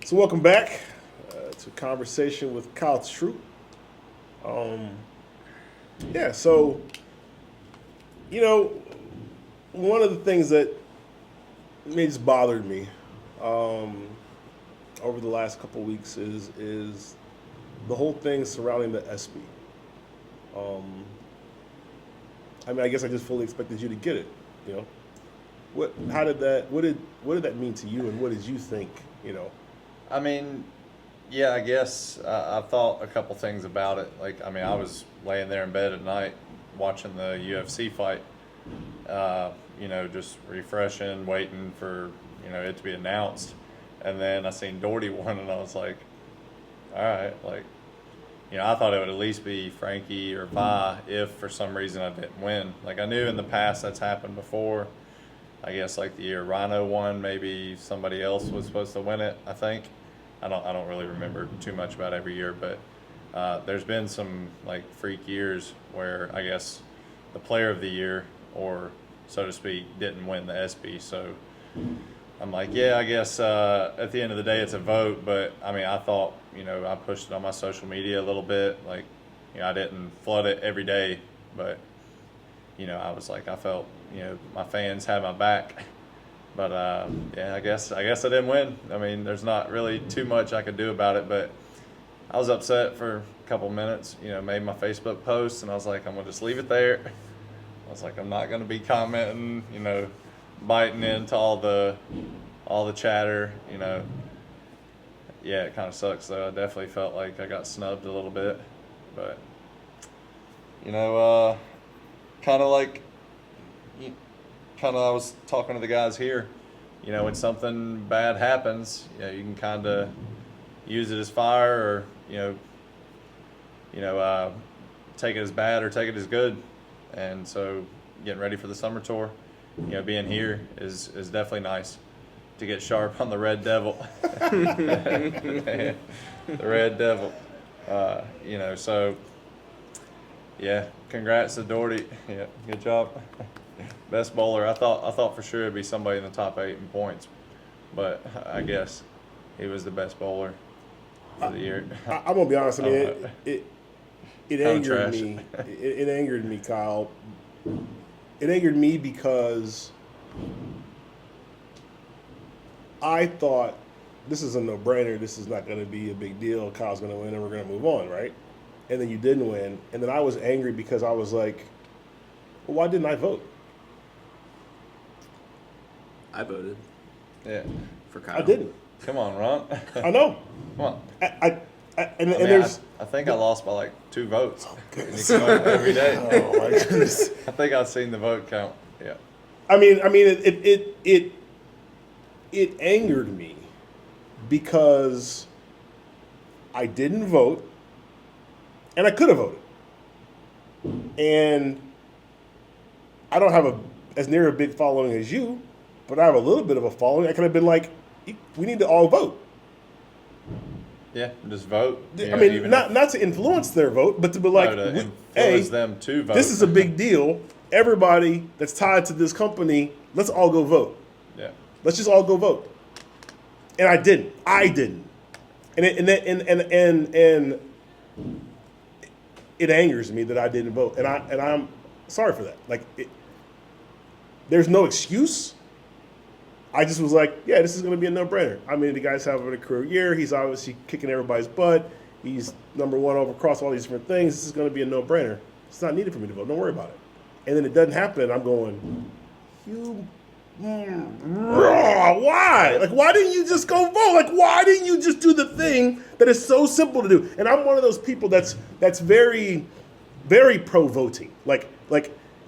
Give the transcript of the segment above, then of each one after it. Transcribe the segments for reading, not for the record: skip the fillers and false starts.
So welcome back to Conversation with Kyle Troup. Um, yeah, so, you know, one of the things that just bothered me um, over the last couple of weeks is the whole thing surrounding the Espy. Um, I guess I just fully expected you to get it. You know, what did that mean to you, and what did you think? You know, I mean, yeah, I guess I thought a couple things about it. I was laying there in bed at night watching the UFC fight, just refreshing, waiting for, it to be announced. And then I seen Doherty won, and I was like, all right, I thought it would at least be Frankie or Vi if for some reason I didn't win. Like, I knew in the past that's happened before. I guess like the year Rhino won, maybe somebody else was supposed to win it, I think. I don't really remember too much about every year, but there's been some like freak years where I guess the player of the year, or so to speak, didn't win the Espy. So I'm like, yeah, I guess at the end of the day it's a vote, but I thought, I pushed it on my social media a little bit. Like, I didn't flood it every day, but I was like, I felt, my fans had my back. But yeah, I guess I didn't win. There's not really too much I could do about it, but I was upset for a couple minutes. Made my Facebook post, and I was like, I'm gonna just leave it there. I was like, I'm not gonna be commenting, biting into all the chatter. Yeah, it kind of sucks though. I definitely felt like I got snubbed a little bit, but kind of like. I was talking to the guys here, when something bad happens, you can kind of use it as fire, or take it as bad or take it as good. And so getting ready for the summer tour, being here is definitely nice to get sharp on the Red Devil. The Red Devil. So yeah, congrats to Doherty. Yeah, good job. Best bowler. I thought for sure it'd be somebody in the top 8 in points, but I guess he was the best bowler for the year. I'm gonna be honest. It angered trash. me. It angered me, Kyle. It angered me because I thought this is a no-brainer. This is not going to be a big deal. Kyle's going to win, and we're going to move on, right? And then you didn't win, and then I was angry because I was like, well, why didn't I vote? I voted Yeah. for Kyle. I didn't. Come on, Ron. I know. Come on. I think I lost by like 2 votes. And you can vote every day. Oh my goodness. I think I've seen the vote count. Yeah. It angered me because I didn't vote, and I could have voted, and I don't have as near a big following as you, but I have a little bit of a following. I could have been like, we need to all vote. Yeah, just vote. Not to influence their vote, but to be like, influence them to vote. This is a big deal. Everybody that's tied to this company, let's all go vote. Yeah. Let's just all go vote. And I didn't. And it angers me that I didn't vote. And I'm sorry for that. There's no excuse. I just was like, yeah, this is going to be a no-brainer. The guy's having a career year. He's obviously kicking everybody's butt. He's number one across all these different things. This is going to be a no-brainer. It's not needed for me to vote. Don't worry about it. And then it doesn't happen, and I'm going, why? Why didn't you just go vote? Why didn't you just do the thing that is so simple to do? And I'm one of those people that's very, very pro-voting.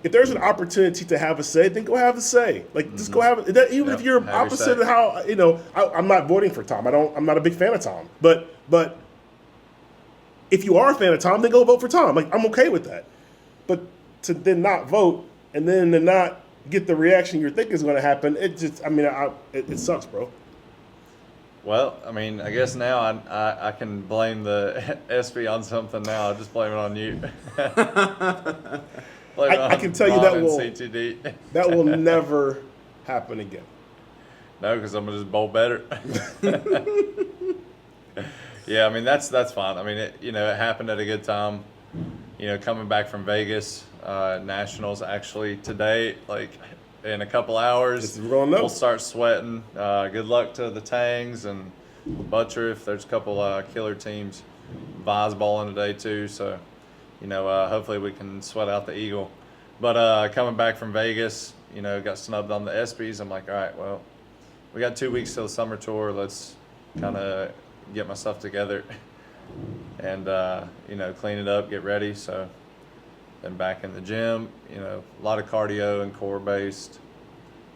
If there's an opportunity to have a say, then go have a say. Just go have it. Even if you're opposite of how, I'm not voting for Tom. I'm not a big fan of Tom. But if you are a fan of Tom, then go vote for Tom. I'm okay with that. But to then not vote and then to not get the reaction you're thinking is going to happen, it just, it sucks, bro. Well, I guess now I can blame the Espy on something now. I'll just blame it on you. I can tell you that will never happen again. No, because I'm going to just bowl better. Yeah, I mean that's fine. I mean, it happened at a good time. Coming back from Vegas, Nationals actually today, like in a couple hours, We're gonna know. we'll start sweating. Good luck to the Tangs and Buttriff. There's a couple killer teams. Vi's balling today too, so hopefully we can sweat out the Eagle. But coming back from Vegas, got snubbed on the Espys. I'm like, all right, well, we got 2 weeks till the summer tour. Let's kind of get my stuff together and clean it up, get ready. So then back in the gym, a lot of cardio and core based,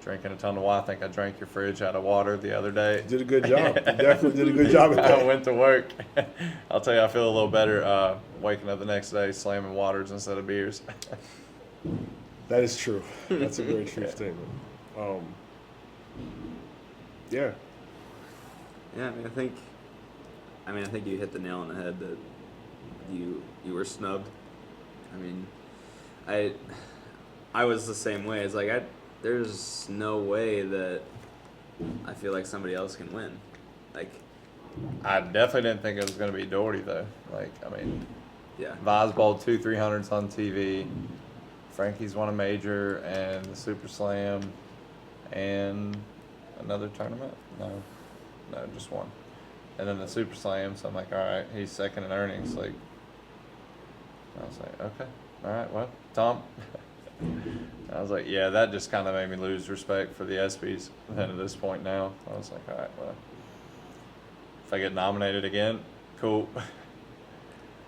drinking a ton of water. I think I drank your fridge out of water the other day. Did a good job. You definitely did a good job at that. I went to work. I'll tell you, I feel a little better waking up the next day slamming waters instead of beers. That is true. That's a very true statement. Yeah. Yeah, I think you hit the nail on the head that you were snubbed. I mean, I was the same way. It's like there's no way that I feel like somebody else can win. Like, I definitely didn't think it was going to be Doherty though. yeah. Vi's bowled 2 300s on TV. Frankie's won a major and the Super Slam and another tournament. No, just one. And then the Super Slam. So I'm like, all right, he's second in earnings. Like, I was like, okay, all right, well, Tom. I was like, yeah, that just kind of made me lose respect for the ESPYs. Then at this point now, I was like, all right, well, if I get nominated again, cool.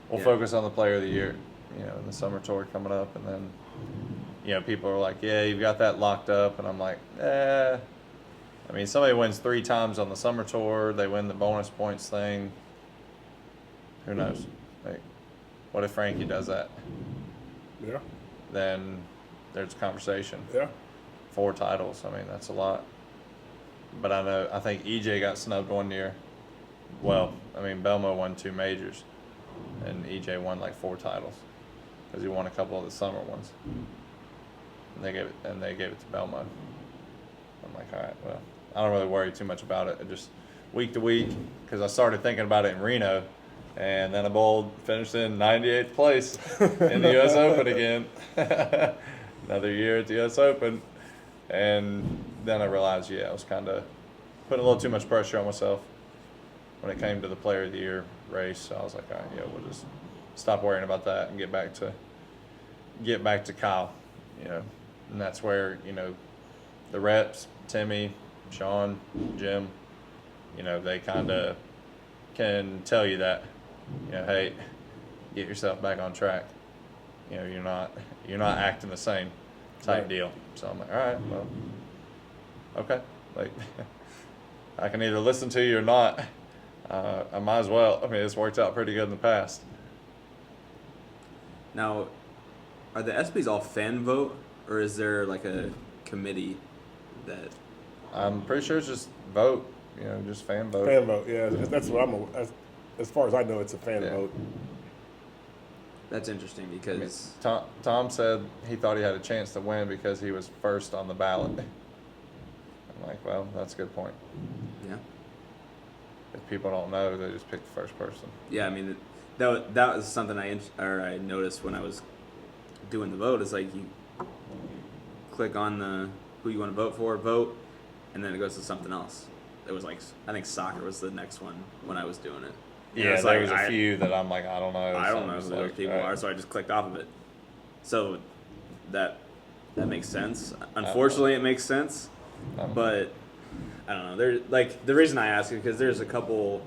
We'll focus on the Player of the Year, in the summer tour coming up, and then, people are like, yeah, you've got that locked up, and I'm like, I mean, somebody wins 3 times on the summer tour, they win the bonus points thing. Who knows? Like, what if Frankie does that? Yeah. Then there's conversation. Yeah. 4 titles. I mean, that's a lot. But I think EJ got snubbed one year. Well, I mean, Belmo won 2 majors, and EJ won like 4 titles because he won a couple of the summer ones. And they gave it to Belmo. I'm like, all right, well, I don't really worry too much about it. Just week to week, because I started thinking about it in Reno, and then I bowled, finished in 98th place in the U.S. Open again. Another year at the U.S. Open. And then I realized, I was kind of putting a little too much pressure on myself when it came to the Player of the Year race. So I was like, all right, we'll just stop worrying about that and get back to Kyle, And that's where, the reps, Timmy, Sean, Jim, they kind of can tell you that, hey, get yourself back on track. You're not acting the same type Right. deal. So I'm like, all right, well, okay. Like, I can either listen to you or not. I might as well. I mean, it's worked out pretty good in the past. Now, are the ESPYs all fan vote, or is there like a committee that? I'm pretty sure it's just vote, just fan vote. Fan vote. Yeah, that's what as far as I know, it's a fan Yeah. vote. That's interesting because Tom said he thought he had a chance to win because he was first on the ballot. I'm like, well, that's a good point. yeah, If people don't know, they just pick the first person. yeah. I mean, that was something I noticed when I was doing the vote. Is like you click on the who you want to vote for, vote, and then it goes to something else. It was like, I think soccer was the next one when I was doing it. And Yeah, it's there like, was a few that I'm like, I don't know. I So don't I'm know who just those like, people all right. are, so I just clicked off of it. So that makes sense. Unfortunately, it makes sense, but I don't know. There, like, the reason I ask is because there's a couple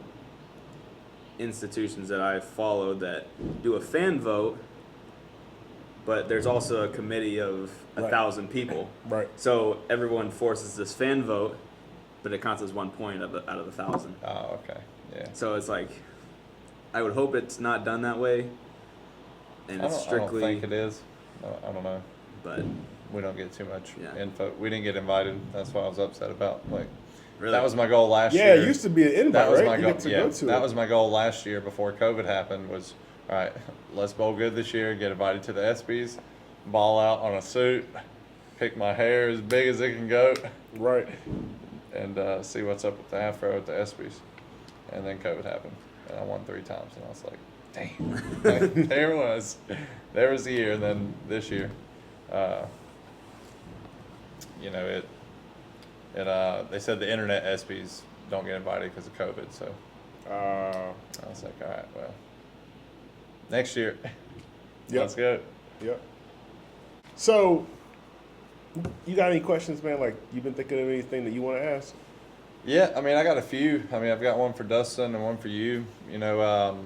institutions that I follow that do a fan vote, but there's also a committee of 1,000 people. Right. So everyone forces this fan vote, but it counts as 1 point out of the 1,000. Oh, okay. Yeah. So it's like, I would hope it's not done that way, and it's strictly. I don't think it is. I don't know. But We don't get too much Yeah. info. We didn't get invited. That's what I was upset about. Like, really, that was my goal last Yeah, year. it used to be an invite, That was right? my You goal. get to Yeah, go to that it. was my goal last year before COVID happened. Was all right. Let's bowl good this year. Get invited to the ESPYs. Ball out on a suit. Pick my hair as big as it can go. Right. And see what's up with the afro at the ESPYs. And then COVID happened. and I won 3 times, and I was like, damn, like, there was the year. And then this year, you know, they said the internet Espies don't get invited because of COVID, so I was like, all right, well, next year, let's go. Yep. So, you got any questions, man? Like, you've been thinking of anything that you want to ask? Yeah, I mean, I got a few. I mean, I've got one for Dustin and one for you. You know,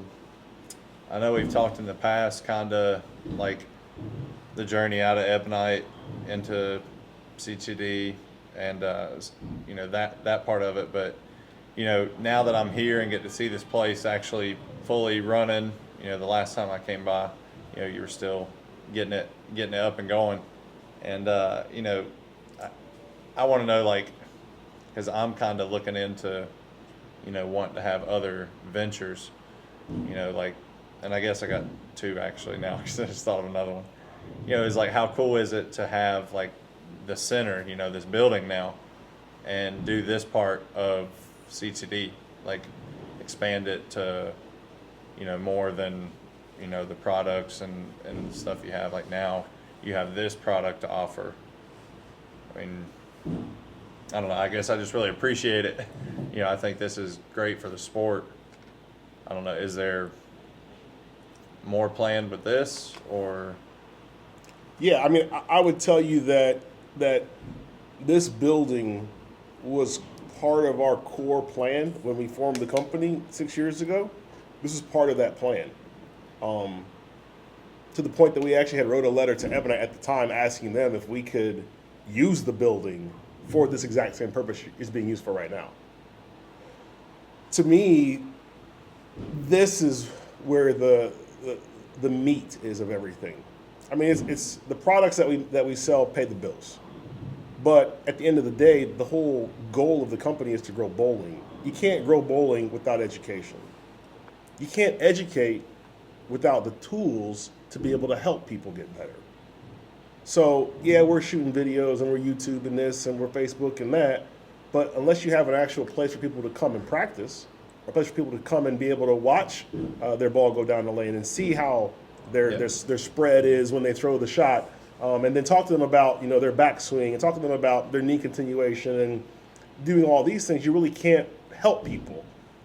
I know we've talked in the past, kind of like the journey out of Ebonite into CTD and, you know, that part of it. But, you know, now that I'm here and get to see this place actually fully running, you know, the last time I came by, you know, you were still getting it up and going. And, you know, I want to know, like, because I'm kind of looking into, you know, wanting to have other ventures, you know, like, and I guess I got 2 actually now because I just thought of another one. You know, it's like, how cool is it to have, like, the center, you know, this building now, and do this part of CTD, like, expand it to, you know, more than, you know, the products and stuff you have. Like, now you have this product to offer. I mean, I don't know, I guess I just really appreciate it. You know, I think this is great for the sport. I don't know, is there more planned with this, or? Yeah, I mean, I would tell you that this building was part of our core plan when we formed the company 6 years ago. This is part of that plan. To the point that we actually had wrote a letter to Ebonite at the time asking them if we could use the building for this exact same purpose it's being used for right now. To me, this is where the meat is of everything. I mean, it's the products that we sell pay the bills. But at the end of the day, the whole goal of the company is to grow bowling. You can't grow bowling without education. You can't educate without the tools to be able to help people get better. So, yeah, we're shooting videos and we're YouTubing this and we're Facebook and that, but unless you have an actual place for people to come and practice, a place for people to come and be able to watch their ball go down the lane and see how their spread is when they throw the shot, and then talk to them about, you know, their backswing and talk to them about their knee continuation and doing all these things, you really can't help people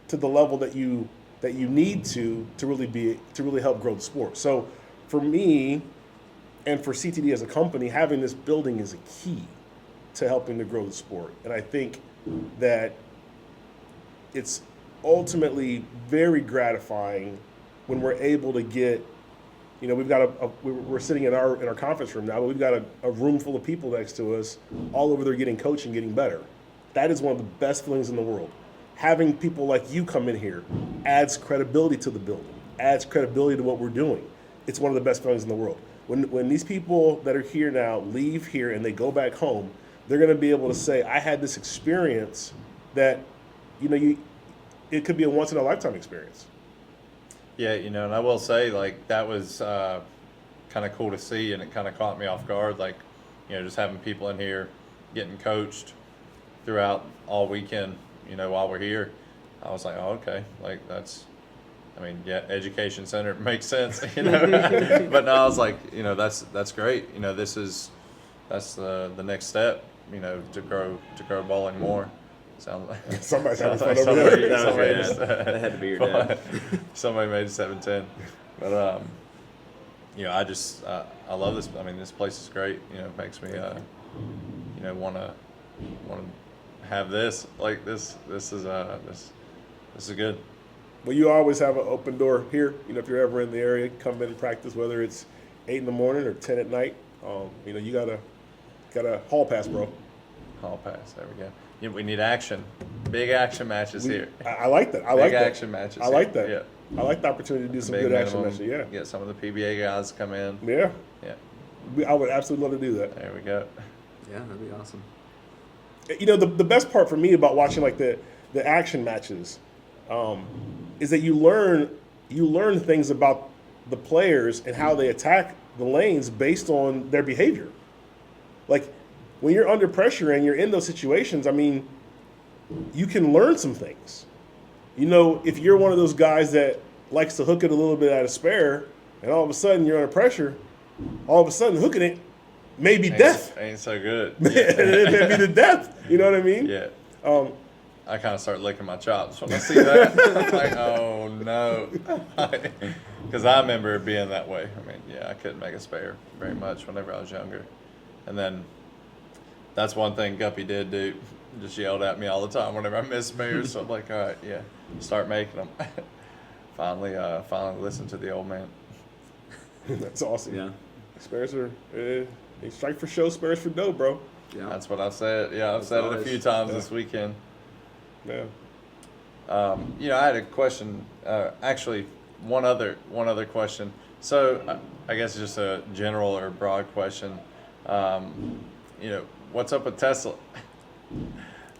to the level that you need to really help grow the sport. So for me and for CTD as a company, having this building is a key to helping to grow the sport. And I think that it's ultimately very gratifying when we're able to get, you know, we've got we're sitting in our conference room now, but we've got a room full of people next to us all over there getting coached and getting better. That is one of the best feelings in the world. Having people like you come in here adds credibility to the building, adds credibility to what we're doing. It's one of the best feelings in the world. When these people that are here now leave here and they go back home, they're going to be able to say, I had this experience that, you know, it could be a once in a lifetime experience. Yeah, you know, and I will say, like, that was kind of cool to see, and it kind of caught me off guard. Like, you know, just having people in here getting coached throughout all weekend, you know, while we're here. I was like, oh, okay, like, that's, I mean, yeah, education center makes sense, you know. But no, I was like, you know, that's great. You know, that's the next step, you know, to grow bowling more. Sounds like somebody's having fun over there. That had to be your dad. Somebody made 710. But you know, I love this. I mean, this place is great. You know, it makes me you know, want to have this. Like, this is good. Well, you always have an open door here. You know, if you're ever in the area, come in and practice, whether it's 8 in the morning or 10 at night. You know, you got a hall pass, bro. Hall pass. There we go. Yeah, we need action. Big action matches here. I like that. Big action matches. I like that. Yeah. I like the opportunity to do some good action matches. Yeah. Get some of the PBA guys come in. Yeah. Yeah. I would absolutely love to do that. There we go. Yeah, that'd be awesome. You know, the best part for me about watching like the action matches is that you learn things about the players and how they attack the lanes based on their behavior. Like, when you're under pressure and you're in those situations, I mean, you can learn some things. You know, if you're one of those guys that likes to hook it a little bit at a spare, and all of a sudden you're under pressure, all of a sudden hooking it may be death. Ain't so good. It may be the death. You know what I mean? Yeah. I kind of start licking my chops when I see that. I'm like, oh no. Because I remember it being that way. I mean, yeah, I couldn't make a spare very much whenever I was younger. And then that's one thing Guppy did do. Just yelled at me all the time whenever I missed spares. So I'm like, all right, yeah, start making them. finally listened to the old man. That's awesome. Yeah. Spares are, they strike for show, spares for dough, bro. Yeah. That's what I said. Yeah, I've said it a few times this weekend. Yeah. You know, I had a question. Actually, one other question. So, I guess just a general or broad question. You know, what's up with Tesla?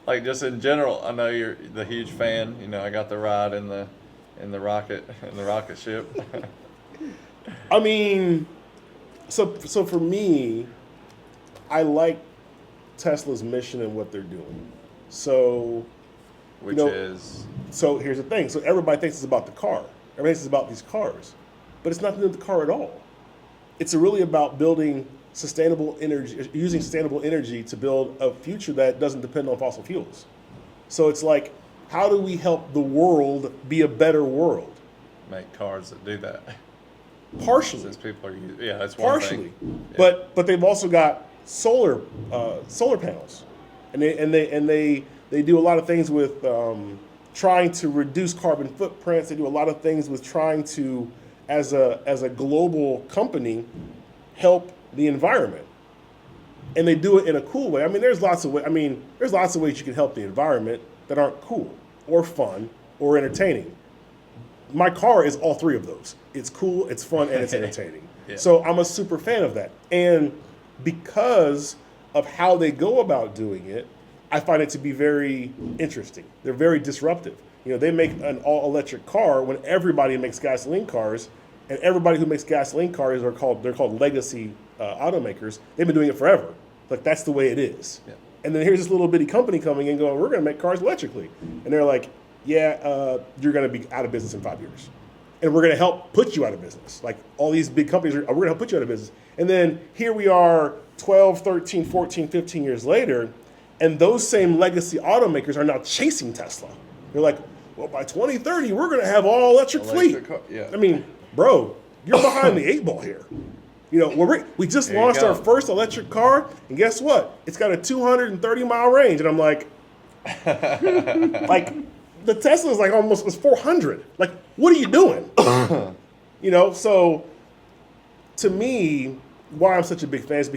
Like, just in general, I know you're the huge fan. You know, I got the ride in the rocket ship. I mean, so for me, I like Tesla's mission and what they're doing. So, Which is? So here's the thing. So everybody thinks it's about the car. Everybody thinks it's about these cars. But it's nothing to do with the car at all. It's really about building sustainable energy, using sustainable energy to build a future that doesn't depend on fossil fuels. So it's like, how do we help the world be a better world? Make cars that do that. Partially. Since people are using, yeah, that's one Partially. thing. Yeah. But they've also got solar panels. And they do a lot of things with trying to reduce carbon footprints. They do a lot of things with trying to, as a global company, help the environment. And they do it in a cool way. I mean, there's lots of ways you can help the environment that aren't cool or fun or entertaining. My car is all three of those. It's cool, it's fun, and it's entertaining. Yeah. So I'm a super fan of that. And because of how they go about doing it, I find it to be very interesting. They're very disruptive. You know, they make an all-electric car when everybody makes gasoline cars, and everybody who makes gasoline cars they're called legacy automakers. They've been doing it forever. Like, that's the way it is. Yeah. And then here's this little bitty company coming in going, we're going to make cars electrically. And they're like, yeah, you're going to be out of business in 5 years. And we're going to help put you out of business. Like, all these big companies, we're going to help put you out of business. And then here we are 12, 13, 14, 15 years later, and those same legacy automakers are now chasing Tesla. They're like, well, by 2030, we're going to have all electric fleet. Yeah. I mean, bro, you're behind the 8 ball here. You know, we just launched our first electric car, and guess what? It's got a 230-mile range. And I'm like, the Tesla is like almost 400. Like, what are you doing? You know, so to me, why I'm such a big fan is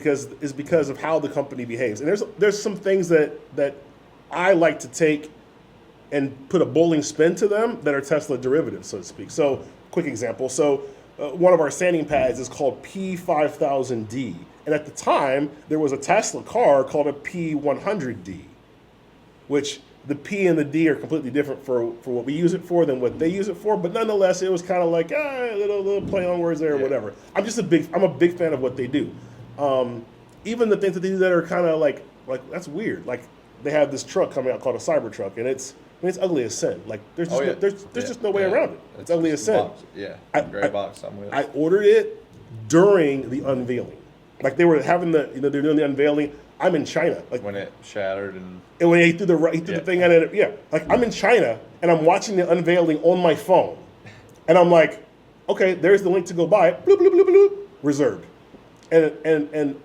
because of how the company behaves. And there's some things that I like to take and put a bowling spin to them that are Tesla derivatives, so to speak. So, quick example. So, one of our sanding pads is called P5000D. And at the time, there was a Tesla car called a P100D, which the P and the D are completely different for what we use it for than what they use it for. But nonetheless, it was kind of like, a little play on words there or whatever. I'm a big fan of what they do. Even the things that they do that are kind of like that's weird. Like, they have this truck coming out called a Cybertruck, and it's ugly as sin. Like, there's just no way around it. It's ugly as sin. Box. Yeah, gray box on wheels. I ordered it during the unveiling. Like, they were having they're doing the unveiling. I'm in China. Like, when it shattered and when he threw the thing at it. Yeah, like, I'm in China and I'm watching the unveiling on my phone, and I'm like, okay, there's the link to go buy it. Bloop bloop bloop bloop. Reserved. And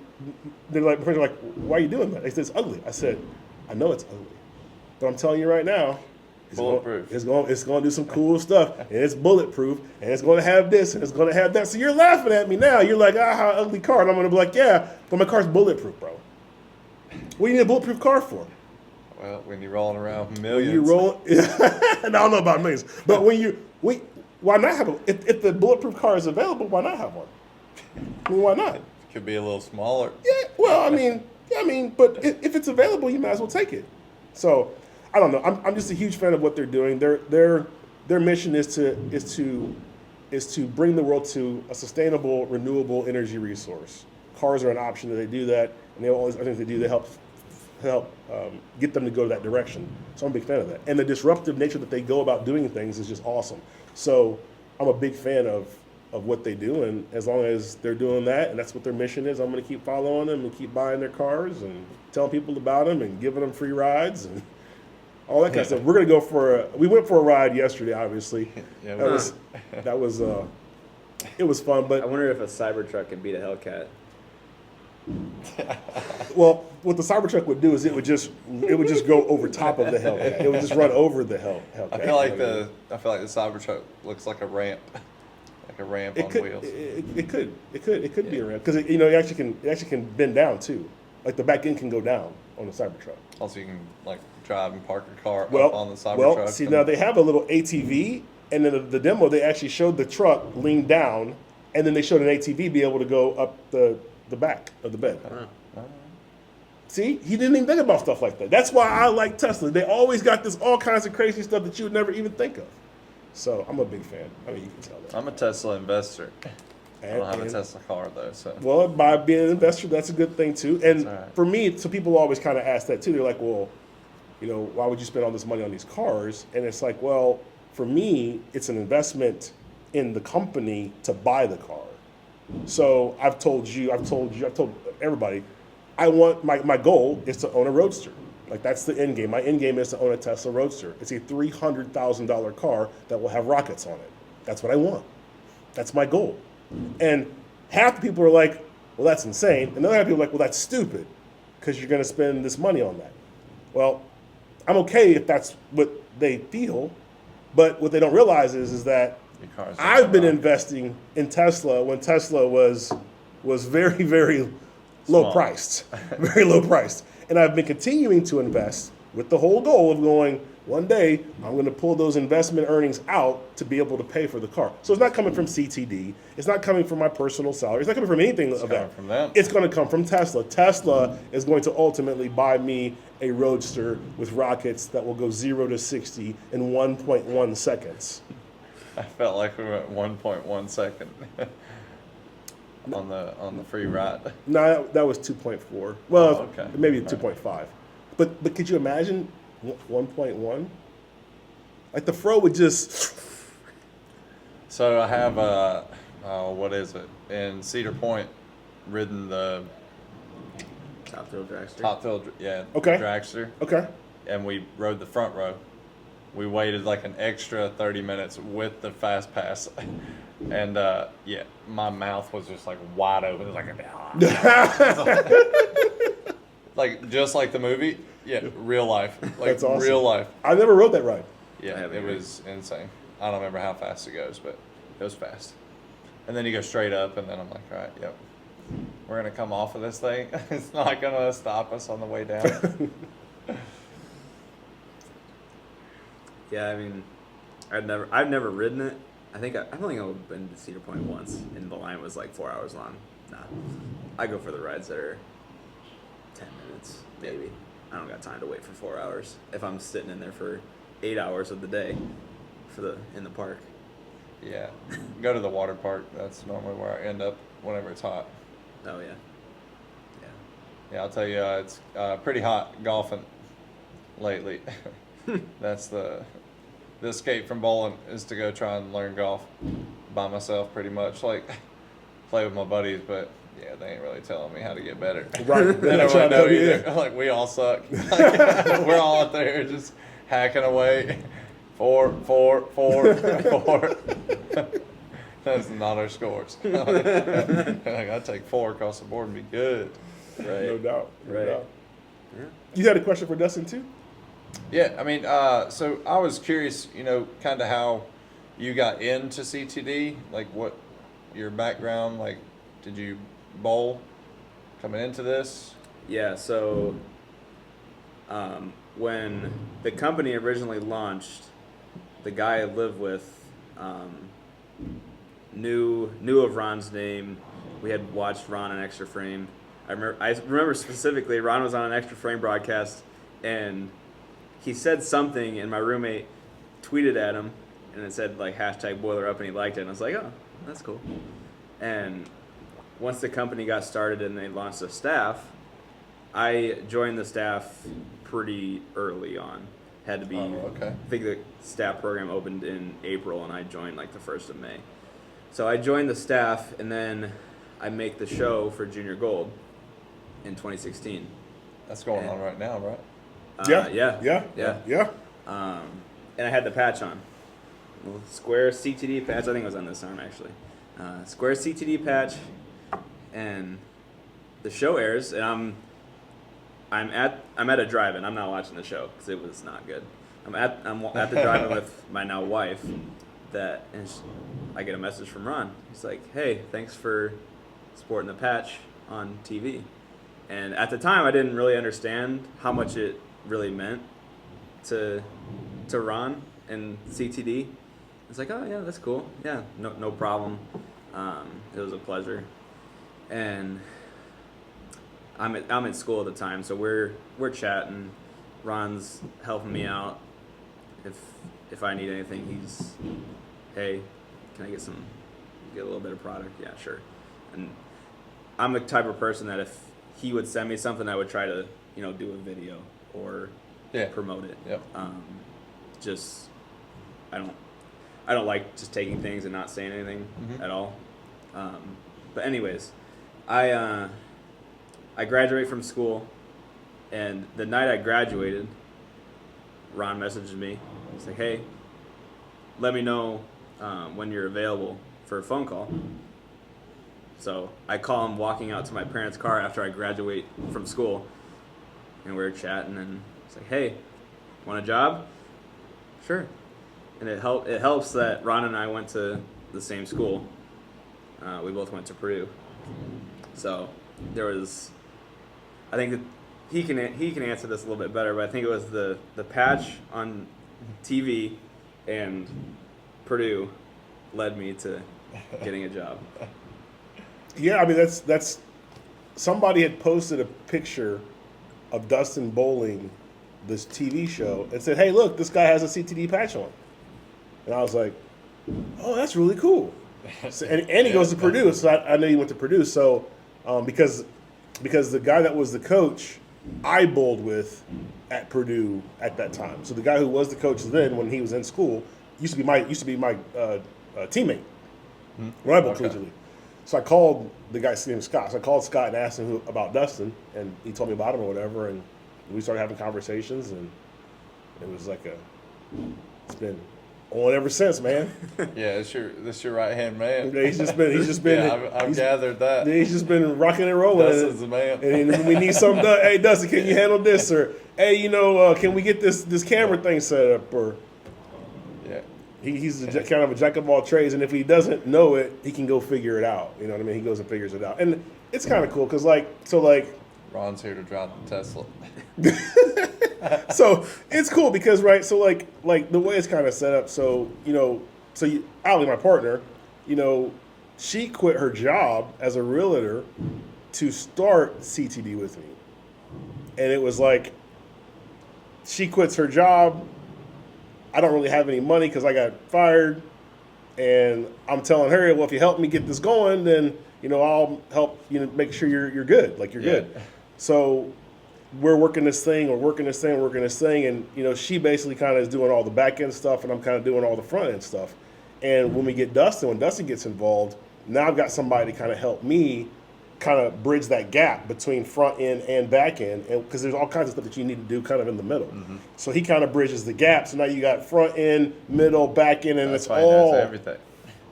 they're like, why are you doing that? They said it's ugly. I said, I know it's ugly, but I'm telling you right now, bulletproof. It's going to do some cool stuff, and it's bulletproof, and it's going to have this, and it's going to have that. So you're laughing at me now. You're like, how ugly car. And I'm going to be like, yeah, but my car's bulletproof, bro. What do you need a bulletproof car for? Well, when you're rolling around millions. And I don't know about millions, but why not have if the bulletproof car is available, why not have one? I mean, why not? It could be a little smaller. Yeah, well, I mean, but if it's available, you might as well take it. So, I don't know. I'm just a huge fan of what they're doing. Their mission is to bring the world to a sustainable, renewable energy resource. Cars are an option that they do that, and they always, I think they do, they help help get them to go that direction. So I'm a big fan of that. And the disruptive nature that they go about doing things is just awesome. So I'm a big fan of what they do, and as long as they're doing that and that's what their mission is, I'm going to keep following them and keep buying their cars and telling people about them and giving them free rides and all that kind of stuff. We're going to go we went for a ride yesterday, obviously. Yeah, that was it was fun, but I wonder if a Cybertruck can beat a Hellcat. well, what the Cybertruck would do is it would just go over top of the Hellcat. It would just run over the Hellcat. I feel like the Cybertruck looks like a ramp. Like a ramp on wheels. It could be a ramp because it actually can bend down too. Like the back end can go down on the Cybertruck. Also, you can like drive and park your car Well, up on the Cybertruck. well, see now they have a little ATV, and then the demo they actually showed the truck lean down, and then they showed an ATV be able to go up the back of the bed. See, he didn't even think about stuff like that. That's why I like Tesla. They always got all kinds of crazy stuff that you would never even think of. So I'm a big fan. I mean, you can tell that. I'm a Tesla investor. I don't have a And- Tesla car though, so Well, by being an investor, that's a good thing too. And That's all right. for me, so people always kind of ask that too. They're like, well, why would you spend all this money on these cars? And it's like, well, for me, it's an investment in the company to buy the car. So I've told everybody, I want my goal is to own a Roadster. Like that's the end game. My end game is to own a Tesla Roadster. It's a $300,000 car that will have rockets on it. That's what I want. That's my goal. And half the people are like, well, that's insane. And the other half of people are like, well, that's stupid because you're going to spend this money on that. Well, I'm okay if that's what they feel, but what they don't realize is that your car's I've been not- investing in Tesla when Tesla was very, very low Small. priced, very low priced. And I've been continuing to invest with the whole goal of going, one day I'm going to pull those investment earnings out to be able to pay for the car. So it's not coming from CTD. It's not coming from my personal salary. It's not coming from anything of coming that. from them. It's going to come from Tesla. Tesla is going to ultimately buy me a Roadster with rockets that will go 0 to 60 in 1.1 seconds. I felt like we went 1.1 second on the free ride. No, that was 2.4. Well, Oh, okay. maybe All 2.5. But could you imagine 1.1? Like the Fro would just. So I have what is it in Cedar Point, ridden the Top Thrill Dragster. Top Thrill, Okay. dragster, Okay. and we rode the front row. We waited like an extra 30 minutes with the fast pass, and my mouth was just like wide open. It was like like just like the movie. Yeah, real life. Like That's awesome. real life. I never rode that ride. I Yeah, haven't it either. was insane. I don't remember how fast it goes, but it was fast. And then you go straight up, and then I'm like, all right, yep, we're gonna come off of this thing. It's not gonna stop us on the way down. Yeah, I mean, I've never ridden it. I've only been to Cedar Point once, and the line was like 4 hours long. Nah, I go for the rides that are 10 minutes, maybe. I don't got time to wait for 4 hours if I'm sitting in there for 8 hours of the day in the park. Yeah, go to the water park. That's normally where I end up whenever it's hot. Oh yeah, Yeah, I'll tell you, it's pretty hot golfing lately. That's the escape from bowling is to go try and learn golf by myself, pretty much. Like play with my buddies, but yeah, they ain't really telling me how to get better. Right. They don't really know either. Like we all suck. We're all out there just hacking away. 4, 4, 4, 4. That's not our scores. Like I take 4 across the board and be good. right. No doubt. No Right. doubt. Yeah. You had a question for Dustin too? Yeah, I mean, so I was curious, kind of how you got into CTD, like what your background, like, did you bowl coming into this? Yeah, so when the company originally launched, the guy I lived with knew of Ron's name. We had watched Ron on Extra Frame. I remember specifically Ron was on an Extra Frame broadcast, and he said something, and my roommate tweeted at him, and it said like #boiler up, and he liked it, and I was like, oh, that's cool. And once the company got started and they launched the staff, I joined the staff pretty early on. Had to be. Oh, okay. I think the staff program opened in April, and I joined like the 1st of May. So I joined the staff, and then I make the show for Junior Gold in 2016. That's going on right now, right? Yeah. And I had the patch on. Little square CTD patch. I think it was on this arm actually. Square CTD patch, and the show airs, and I'm at a drive-in. I'm not watching the show because it was not good. I'm at the drive-in with my now wife. I get a message from Ron. He's like, "Hey, thanks for sporting the patch on TV." And at the time, I didn't really understand how much it really meant to Ron and CTD. It's like, oh yeah, that's cool. Yeah, no problem. It was a pleasure. And I'm at school at the time, so we're chatting. Ron's helping me out. If I need anything, he's, hey, can I get a little bit of product? Yeah, sure. And I'm the type of person that if he would send me something, I would try to, do a video or promote it. Yep. I don't like just taking things and not saying anything at all. But anyways, I graduate from school, and the night I graduated, Ron messaged me. He's like, "Hey, let me know when you're available for a phone call." So I call him walking out to my parents' car after I graduate from school, and we're chatting, and it's like, "Hey, want a job?" "Sure." And it helps that Ron and I went to the same school. We both went to Purdue. So there was, I think that he can answer this a little bit better, but I think it was the patch on TV and Purdue led me to getting a job. Yeah, I mean that's somebody had posted a picture of Dustin bowling this TV show and said, "Hey, look, this guy has a CTD patch on," and I was like, "Oh, that's really cool." So, and he goes to Purdue, so I know he went to Purdue. So because the guy that was the coach, I bowled with at Purdue at that time. So the guy who was the coach then, when he was in school, used to be my teammate when I bowled collegiately. So I called the guy's name Scott. So I called Scott and asked him about Dustin, and he told me about him or whatever, and we started having conversations, and it was like it's been on ever since, man. Yeah, this your right hand man. Yeah, he's just been. Yeah, I've gathered that. He's just been rocking and rolling. Dustin's the man. And when we need something done, hey Dustin, can you handle this? Or hey, can we get this camera thing set up? Or yeah, he's kind of a jack of all trades, and if he doesn't know it, he can go figure it out. You know what I mean? He goes and figures it out, and it's kind of cool because Ron's here to drive the Tesla. So it's cool because so like the way it's kind of set up. So Allie, my partner, she quit her job as a realtor to start CTD with me, and it was like she quits her job. I don't really have any money because I got fired, and I'm telling her, well, if you help me get this going, then I'll help make sure you're good, like you're good. So we're working this thing, and she basically kind of is doing all the back end stuff, and I'm kind of doing all the front end stuff. And when Dustin gets involved, now I've got somebody to kind of help me kind of bridge that gap between front end and back end, and because there's all kinds of stuff that you need to do kind of in the middle. Mm-hmm. So he kind of bridges the gap. So now you got front end, middle, back end, and That's it's all everything.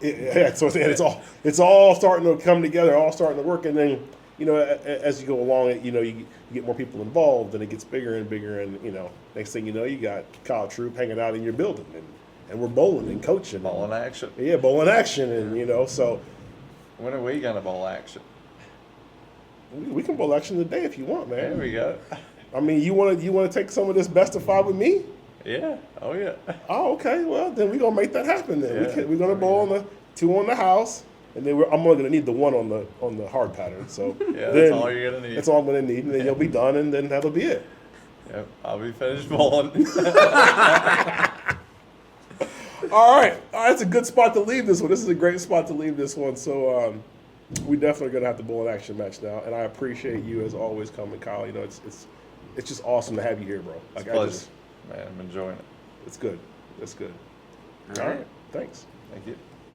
It's all starting to come together, all starting to work, and then as you go along, you get more people involved, and it gets bigger and bigger, and next thing you know, you got Troup hanging out in your building, and we're bowling and coaching. Bowling action. Yeah, bowling action, and so. When are we gonna bowl action? We can bowl action today if you want, man. There we go. I mean, you want to take some of this best of 5 with me? Yeah. Oh yeah. Oh, okay. Well, then we're gonna make that happen. Then Yeah. we're gonna bowl on the 2 on the house. And then I'm only gonna need the 1 on the hard pattern. So Yeah, that's all you're gonna need. That's all I'm gonna need, and then you'll be done, and then that'll be it. Yep, I'll be finished bowling. All right, that's a good spot to leave this one. This is a great spot to leave this one. So, we definitely gonna have to bowl an action match now, and I appreciate you as always coming, Kyle. You know, it's just awesome to have you here, bro. It's Like a pleasure. Man, I'm enjoying it. it's good. It's good. All right. Thanks. Thank you.